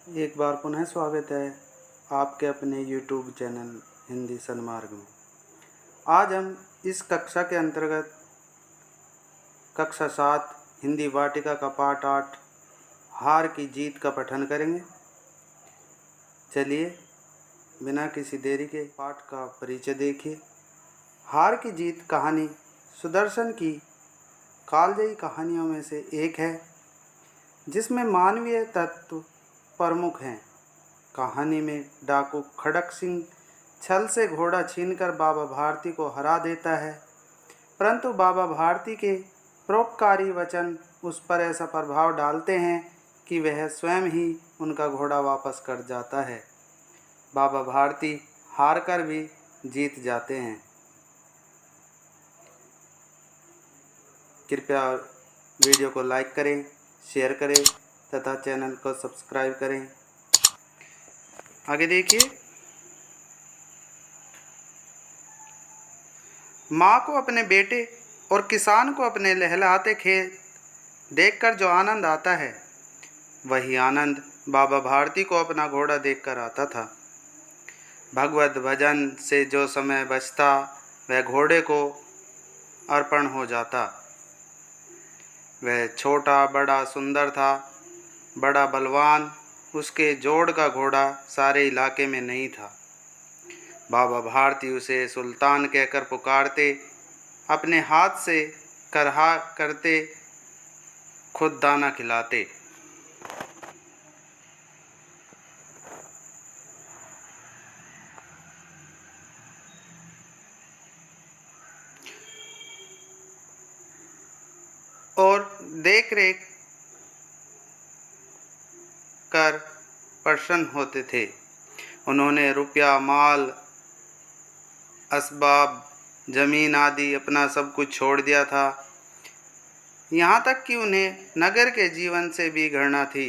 एक बार पुनः स्वागत है आपके अपने YouTube चैनल हिंदी सन्मार्ग में। आज हम इस कक्षा के अंतर्गत कक्षा 7 हिंदी वाटिका का पाठ 8 हार की जीत का पठन करेंगे। चलिए बिना किसी देरी के पाठ का परिचय देखिए। हार की जीत कहानी सुदर्शन की कालजयी कहानियों में से एक है, जिसमें मानवीय तत्व प्रमुख हैं। कहानी में डाकू खड़क सिंह छल से घोड़ा छीनकर बाबा भारती को हरा देता है, परंतु बाबा भारती के परोपकारी वचन उस पर ऐसा प्रभाव डालते हैं कि वह स्वयं ही उनका घोड़ा वापस कर जाता है। बाबा भारती हार कर भी जीत जाते हैं। कृपया वीडियो को लाइक करें, शेयर करें तथा चैनल को सब्सक्राइब करें। आगे देखिए। माँ को अपने बेटे और किसान को अपने लहलहाते खेत देखकर जो आनंद आता है, वही आनंद बाबा भारती को अपना घोड़ा देखकर आता था। भगवत भजन से जो समय बचता, वह घोड़े को अर्पण हो जाता। वह छोटा बड़ा सुंदर था, बड़ा बलवान, उसके जोड़ का घोड़ा सारे इलाके में नहीं था। बाबा भारती उसे सुल्तान कहकर पुकारते, अपने हाथ से करहा करते, खुद दाना खिलाते। और देख रेख कर प्रसन्न होते थे। उन्होंने रुपया, माल, असबाब, जमीन आदि अपना सब कुछ छोड़ दिया था। यहाँ तक कि उन्हें नगर के जीवन से भी घृणा थी।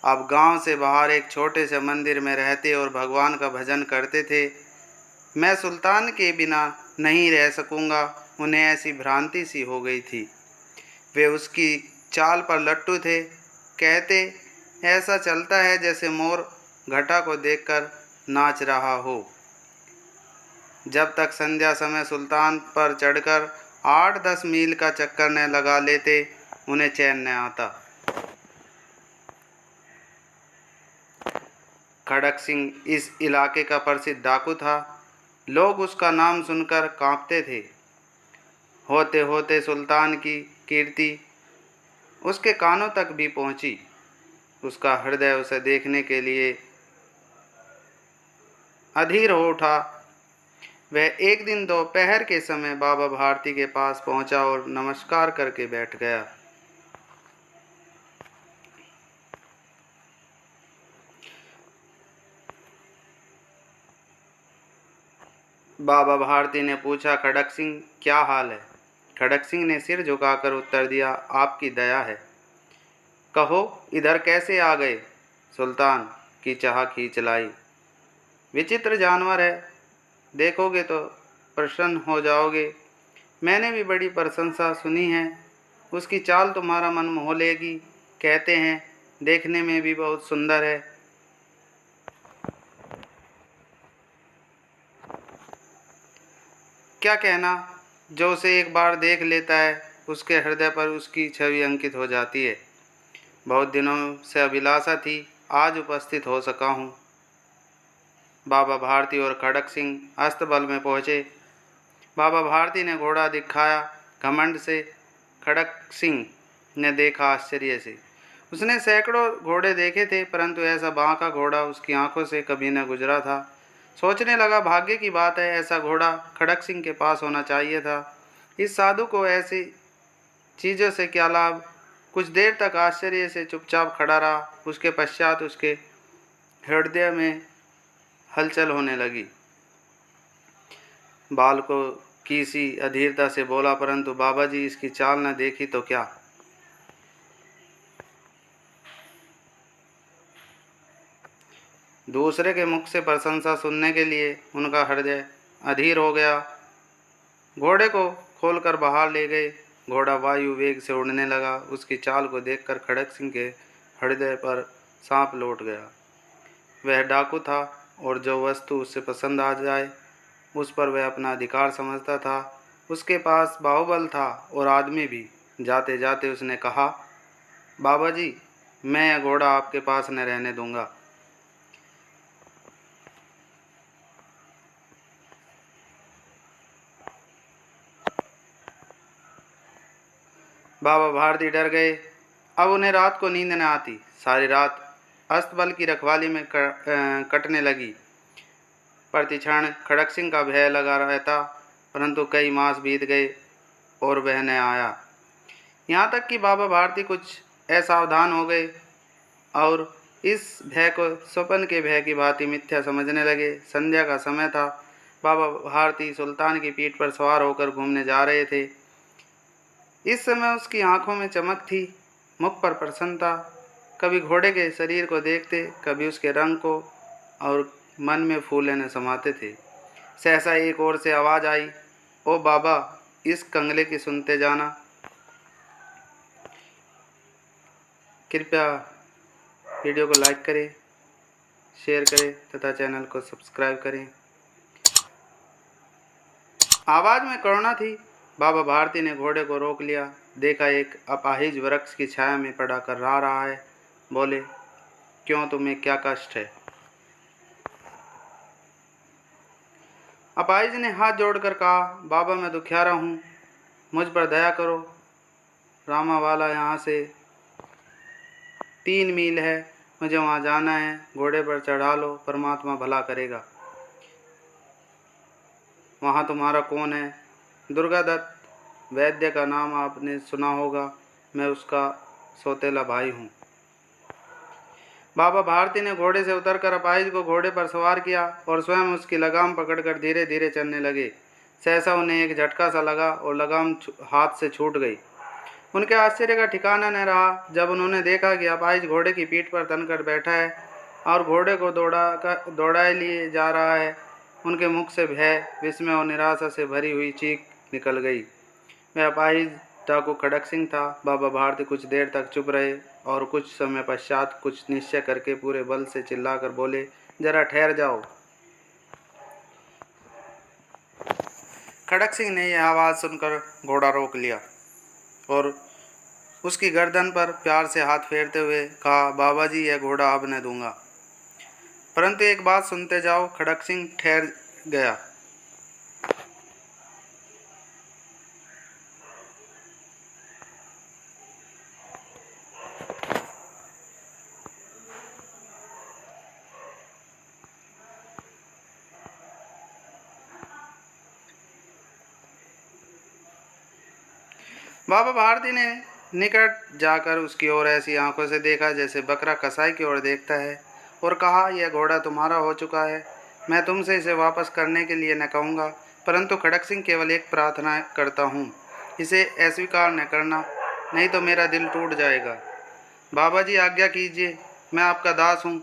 अब गांव से बाहर एक छोटे से मंदिर में रहते और भगवान का भजन करते थे। मैं सुल्तान के बिना नहीं रह सकूँगा, उन्हें ऐसी भ्रांति सी हो गई थी। वे उसकी चाल पर लट्टू थे। कहते, ऐसा चलता है जैसे मोर घटा को देखकर नाच रहा हो। जब तक संध्या समय सुल्तान पर चढ़कर 8-10 मील का चक्कर न लगा लेते, उन्हें चैन न आता। खड़क सिंह इस इलाके का प्रसिद्ध डाकू था। लोग उसका नाम सुनकर कांपते थे। होते होते सुल्तान की कीर्ति उसके कानों तक भी पहुंची। उसका हृदय उसे देखने के लिए अधीर हो उठा। वह एक दिन दोपहर के समय बाबा भारती के पास पहुंचा और नमस्कार करके बैठ गया। बाबा भारती ने पूछा, खड़क सिंह क्या हाल है? खड़क सिंह ने सिर झुकाकर उत्तर दिया, आपकी दया है। कहो इधर कैसे आ गए? सुल्तान की चाह खींच लाई। विचित्र जानवर है, देखोगे तो प्रसन्न हो जाओगे। मैंने भी बड़ी प्रशंसा सुनी है। उसकी चाल तुम्हारा मन मोह लेगी। कहते हैं देखने में भी बहुत सुंदर है। क्या कहना, जो उसे एक बार देख लेता है, उसके हृदय पर उसकी छवि अंकित हो जाती है। बहुत दिनों से अभिलाषा थी, आज उपस्थित हो सका हूँ। बाबा भारती और खड़क सिंह अस्तबल में पहुँचे। बाबा भारती ने घोड़ा दिखाया घमंड से। खड़क सिंह ने देखा आश्चर्य से। उसने सैकड़ों घोड़े देखे थे, परंतु ऐसा बांका घोड़ा उसकी आंखों से कभी न गुजरा था। सोचने लगा, भाग्य की बात है, ऐसा घोड़ा खड़क सिंह के पास होना चाहिए था। इस साधु को ऐसी चीज़ों से क्या लाभ? कुछ देर तक आश्चर्य से चुपचाप खड़ा रहा। उसके पश्चात उसके हृदय में हलचल होने लगी। बालकों की सी अधीरता से बोला, परंतु बाबा जी इसकी चाल न देखी तो क्या? दूसरे के मुख से प्रशंसा सुनने के लिए उनका हृदय अधीर हो गया। घोड़े को खोलकर बाहर ले गए। घोड़ा वायु वेग से उड़ने लगा। उसकी चाल को देखकर खड़क सिंह के हृदय पर सांप लौट गया। वह डाकू था और जो वस्तु उससे पसंद आ जाए उस पर वह अपना अधिकार समझता था। उसके पास बाहुबल था और आदमी भी। जाते जाते उसने कहा, बाबा जी, मैं यह घोड़ा आपके पास न रहने दूंगा। बाबा भारती डर गए। अब उन्हें रात को नींद न आती। सारी रात अस्तबल की रखवाली में कटने लगी। प्रतिक्षण खड़क सिंह का भय लगा रहता, परंतु कई मास बीत गए और वह न आया। यहाँ तक कि बाबा भारती कुछ असावधान हो गए और इस भय को स्वप्न के भय की भांति मिथ्या समझने लगे। संध्या का समय था। बाबा भारती सुल्तान की पीठ पर सवार होकर घूमने जा रहे थे। इस समय उसकी आंखों में चमक थी, मुख पर प्रसन्नता। कभी घोड़े के शरीर को देखते, कभी उसके रंग को, और मन में फूल न समाते थे। सहसा एक ओर से आवाज़ आई, ओ बाबा, इस कंगले की सुनते जाना। कृपया वीडियो को लाइक करें, शेयर करें तथा चैनल को सब्सक्राइब करें। आवाज़ में करुणा थी। बाबा भारती ने घोड़े को रोक लिया। देखा एक अपाहिज वृक्ष की छाया में पड़ा कर रा रहा है। बोले, क्यों, तुम्हें क्या कष्ट है? अपाहिज ने हाथ जोड़कर कहा, बाबा, मैं दुखियारा हूँ, मुझ पर दया करो। रामावाला यहाँ से 3 मील है, मुझे वहाँ जाना है। घोड़े पर चढ़ा लो, परमात्मा भला करेगा। वहाँ तुम्हारा कौन है? दुर्गा दत्त वैद्य का नाम आपने सुना होगा, मैं उसका सौतेला भाई हूँ। बाबा भारती ने घोड़े से उतरकर अपाहिज को घोड़े पर सवार किया और स्वयं उसकी लगाम पकड़कर धीरे धीरे चलने लगे। सहसा उन्हें एक झटका सा लगा और लगाम हाथ से छूट गई। उनके आश्चर्य का ठिकाना न रहा जब उन्होंने देखा कि अपाहिज घोड़े की पीठ पर तनकर बैठा है और घोड़े को दौड़ाए लिए जा रहा है। उनके मुख से भय, विस्मय और निराशा से भरी हुई चीख निकल गई। वह अपाहिज डाकू खड़क सिंह था। बाबा भारती कुछ देर तक चुप रहे और कुछ समय पश्चात कुछ निश्चय करके पूरे बल से चिल्लाकर बोले, जरा ठहर जाओ। खड़क सिंह ने यह आवाज़ सुनकर घोड़ा रोक लिया और उसकी गर्दन पर प्यार से हाथ फेरते हुए कहा, बाबा जी, यह घोड़ा अब न दूंगा। परंतु एक बात सुनते जाओ। खड़क सिंह ठहर गया। बाबा भारती ने निकट जाकर उसकी ओर ऐसी आंखों से देखा जैसे बकरा कसाई की ओर देखता है और कहा, यह घोड़ा तुम्हारा हो चुका है। मैं तुमसे इसे वापस करने के लिए न कहूँगा, परंतु खड़क सिंह केवल एक प्रार्थना करता हूँ, इसे अस्वीकार न करना, नहीं तो मेरा दिल टूट जाएगा। बाबा जी, आज्ञा कीजिए, मैं आपका दास हूँ,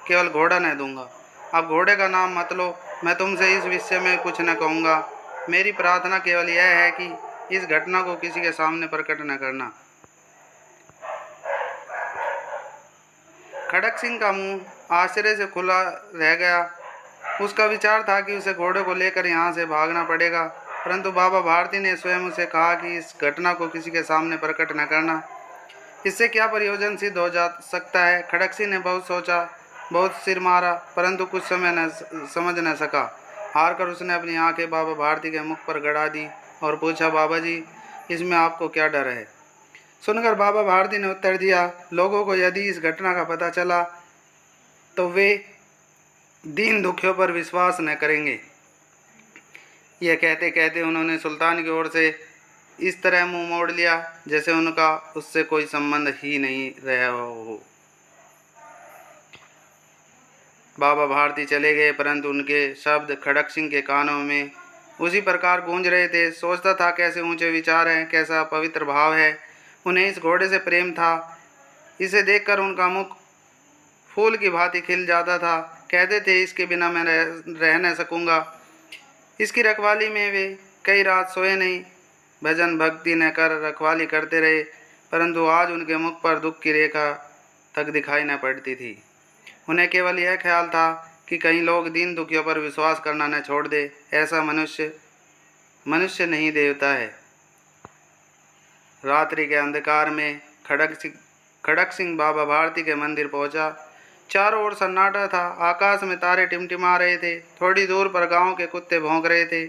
केवल घोड़ा न दूंगा। आप घोड़े का नाम मत लो, मैं तुमसे इस विषय में कुछ न कहूँगा। मेरी प्रार्थना केवल यह है कि इस घटना को किसी के सामने प्रकट न करना। खड़क सिंह का मुंह आश्चर्य से खुला रह गया। उसका विचार था कि उसे घोड़े को लेकर यहाँ से भागना पड़ेगा, परंतु बाबा भारती ने स्वयं उसे कहा कि इस घटना को किसी के सामने प्रकट न करना। इससे क्या प्रयोजन सिद्ध हो जा सकता है? खड़क सिंह ने बहुत सोचा, बहुत सिर मारा, परंतु कुछ समय न समझ न सका। हार कर उसने अपनी आंखें बाबा भारती के मुख पर गड़ा दी और पूछा, बाबा जी, इसमें आपको क्या डर है? सुनकर बाबा भारती ने उत्तर दिया, लोगों को यदि इस घटना का पता चला तो वे दीन दुखियों पर विश्वास न करेंगे। यह कहते कहते उन्होंने सुल्तान की ओर से इस तरह मुंह मोड़ लिया जैसे उनका उससे कोई संबंध ही नहीं रहा हो। बाबा भारती चले गए, परंतु उनके शब्द खड़क सिंह के कानों में उसी प्रकार गूंज रहे थे। सोचता था, कैसे ऊंचे विचार हैं, कैसा पवित्र भाव है। उन्हें इस घोड़े से प्रेम था। इसे देखकर उनका मुख फूल की भांति खिल जाता था। कहते थे, इसके बिना मैं रह न सकूँगा। इसकी रखवाली में वे कई रात सोए नहीं, भजन भक्ति न कर रखवाली करते रहे, परंतु आज उनके मुख पर दुख की रेखा तक दिखाई न पड़ती थी। उन्हें केवल यह ख्याल था कि कहीं लोग दीन दुखियों पर विश्वास करना न छोड़ दे। ऐसा मनुष्य नहीं देवता है। रात्रि के अंधकार में खड़क सिंह बाबा भारती के मंदिर पहुंचा। चारों ओर सन्नाटा था। आकाश में तारे टिमटिमा रहे थे। थोड़ी दूर पर गांव के कुत्ते भौंक रहे थे।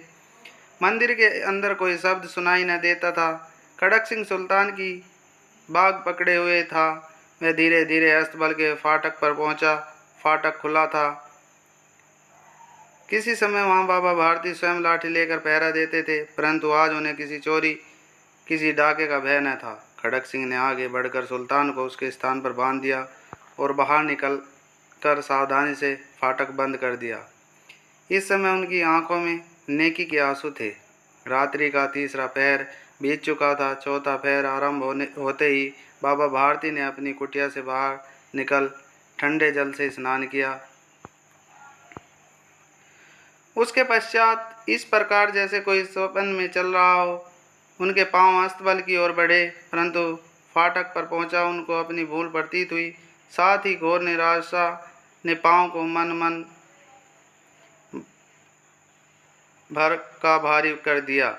मंदिर के अंदर कोई शब्द सुनाई न देता था। खड़क सिंह सुल्तान की बाग पकड़े हुए था। वह धीरे धीरे अस्तबल के फाटक पर पहुंचा। फाटक खुला था। किसी समय वहां बाबा भारती स्वयं लाठी लेकर पहरा देते थे, परंतु आज उन्हें किसी चोरी, किसी डाके का भय न था। खड़क सिंह ने आगे बढ़कर सुल्तान को उसके स्थान पर बांध दिया और बाहर निकल कर सावधानी से फाटक बंद कर दिया। इस समय उनकी आंखों में नेकी के आंसू थे। रात्रि का तीसरा पहर बीत चुका था। चौथा पहर आरंभ होते ही बाबा भारती ने अपनी कुटिया से बाहर निकल ठंडे जल से स्नान किया। उसके पश्चात इस प्रकार जैसे कोई स्वप्न में चल रहा हो, उनके पांव अस्तबल की ओर बढ़े, परंतु फाटक पर पहुंचा उनको अपनी भूल प्रतीत हुई। साथ ही घोर निराशा ने पांव को मन भर का भारी कर दिया।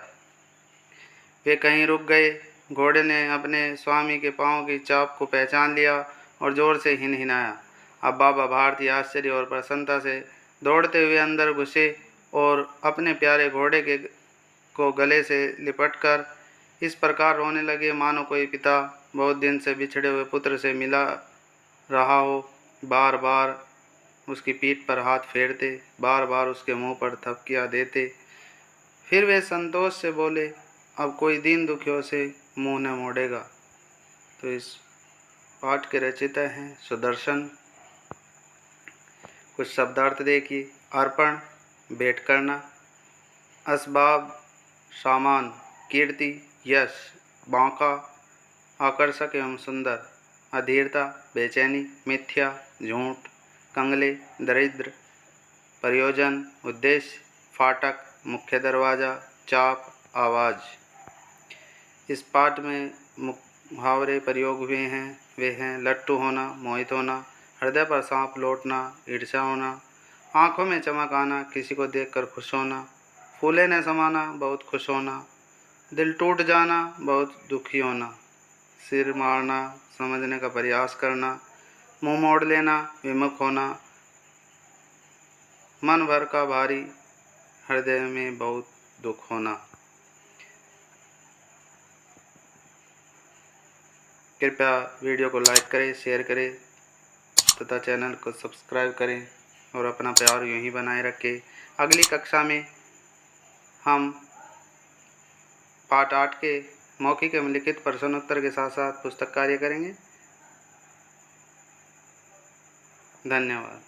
वे कहीं रुक गए। घोड़े ने अपने स्वामी के पांव की चाप को पहचान लिया और जोर से हिनहिनाया। अब बाबा भारती आश्चर्य और प्रसन्नता से दौड़ते हुए अंदर घुसे और अपने प्यारे घोड़े को गले से लिपटकर इस प्रकार रोने लगे मानो कोई पिता बहुत दिन से बिछड़े हुए पुत्र से मिला रहा हो। बार बार उसकी पीठ पर हाथ फेरते, बार बार उसके मुंह पर थपकियां देते। फिर वे संतोष से बोले, अब कोई दीन दुखियों से मुंह न मोड़ेगा। तो इस पाठ के रचयिता हैं सुदर्शन। कुछ शब्दार्थ देखिए। अर्पण, भेंट करना। असबाब, सामान। कीर्ति, यश, बांका, आकर्षक एवं सुंदर। अधीरता, बेचैनी। मिथ्या, झूठ। कंगले, दरिद्र। प्रयोजन, उद्देश्य। फाटक, मुख्य दरवाज़ा। चाप, आवाज़। इस पाठ में मुहावरे प्रयोग हुए हैं। वे हैं लट्टू होना, मोहित होना, हृदय पर सांप लौटना, ईर्ष्या होना, आंखों में चमक आना, किसी को देखकर खुश होना, फूले न समाना, बहुत खुश होना, दिल टूट जाना, बहुत दुखी होना, सिर मारना, समझने का प्रयास करना, मुंह मोड़ लेना, विमुख होना, मन भर का भारी, हृदय में बहुत दुख होना। कृपया वीडियो को लाइक करें, शेयर करें तथा चैनल को सब्सक्राइब करें और अपना प्यार यूं ही बनाए रखें। अगली कक्षा में हम पाठ 8 के मौखिक एवं लिखित प्रश्नोत्तर के साथ साथ पुस्तक कार्य करेंगे। धन्यवाद।